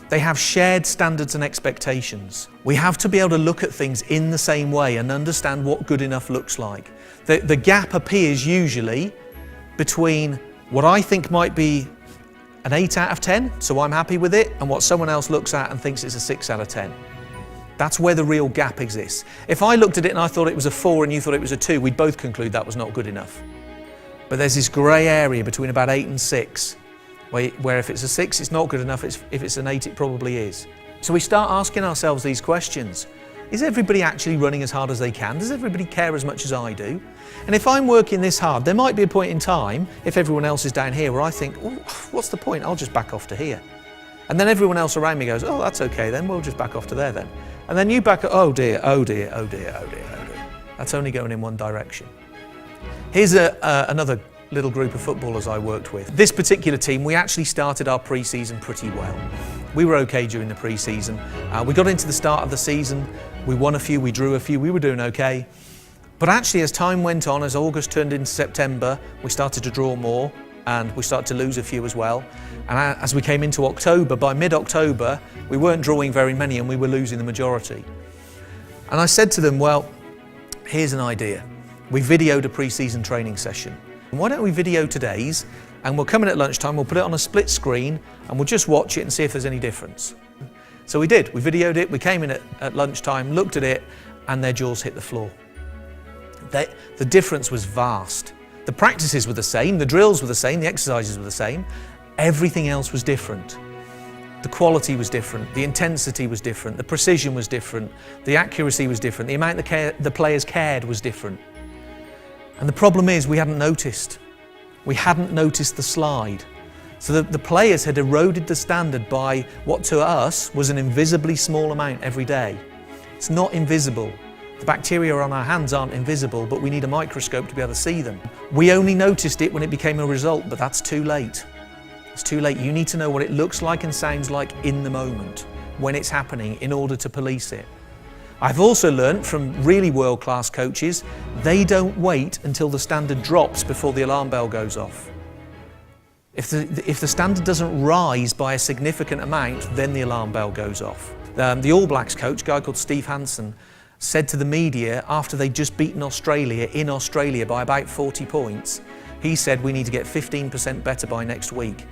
They have shared standards and expectations. We have to be able to look at things in the same way and understand what good enough looks like. The gap appears usually between what I think might be an 8 out of 10, so I'm happy with it, and what someone else looks at and thinks it's a 6 out of 10. That's where the real gap exists. If I looked at it and I thought it was a 4 and you thought it was a 2, we'd both conclude that was not good enough. But there's this grey area between about 8 and 6, where if it's a 6, it's not good enough, if it's an 8, it probably is. So we start asking ourselves these questions. Is everybody actually running as hard as they can? Does everybody care as much as I do? And if I'm working this hard, there might be a point in time, if everyone else is down here, where I think, oh, what's the point? I'll just back off to here. And then everyone else around me goes, oh, that's okay then, we'll just back off to there then. And then you back up, oh dear, oh dear, oh dear, oh dear, oh dear. That's only going in one direction. Here's another little group of footballers I worked with. This particular team, we actually started our pre-season pretty well. We were okay during the pre-season. We got into the start of the season, we won a few, we drew a few, we were doing okay. But actually as time went on, as August turned into September, we started to draw more and we started to lose a few as well. And as we came into October, by mid-October, we weren't drawing very many and we were losing the majority. And I said to them, well, here's an idea. We videoed a pre-season training session. Why don't we video today's, and we'll come in at lunchtime, we'll put it on a split screen and we'll just watch it and see if there's any difference. So we did, we videoed it, we came in at lunchtime, looked at it, and their jaws hit the floor. The difference was vast. The practices were the same, the drills were the same, the exercises were the same, everything else was different. The quality was different, the intensity was different, the precision was different, the accuracy was different, the amount the players cared was different. And the problem is we hadn't noticed. We hadn't noticed the slide. So the players had eroded the standard by what to us was an invisibly small amount every day. It's not invisible. The bacteria on our hands aren't invisible, but we need a microscope to be able to see them. We only noticed it when it became a result, but that's too late. It's too late. You need to know what it looks like and sounds like in the moment, when it's happening, in order to police it. I've also learned from really world-class coaches, they don't wait until the standard drops before the alarm bell goes off. If the standard doesn't rise by a significant amount, then the alarm bell goes off. The All Blacks coach, a guy called Steve Hansen, said to the media after they'd just beaten Australia in Australia by about 40 points, he said, we need to get 15% better by next week.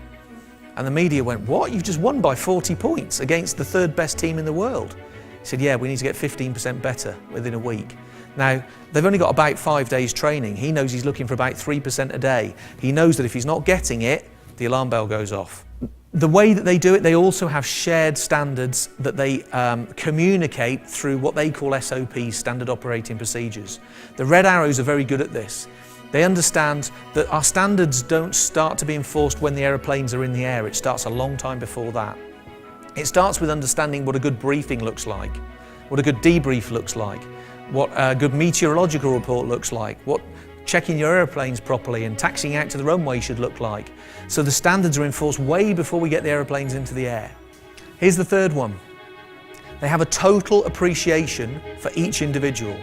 And the media went, what? You've just won by 40 points against the third best team in the world. He said, yeah, we need to get 15% better within a week. Now, they've only got about 5 days training. He knows he's looking for about 3% a day. He knows that if he's not getting it, the alarm bell goes off. The way that they do it, they also have shared standards that they communicate through what they call SOPs, Standard Operating Procedures. The Red Arrows are very good at this. They understand that our standards don't start to be enforced when the aeroplanes are in the air. It starts a long time before that. It starts with understanding what a good briefing looks like, what a good debrief looks like, what a good meteorological report looks like, what checking your aeroplanes properly and taxiing out to the runway should look like. So the standards are enforced way before we get the aeroplanes into the air. Here's the third one. They have a total appreciation for each individual.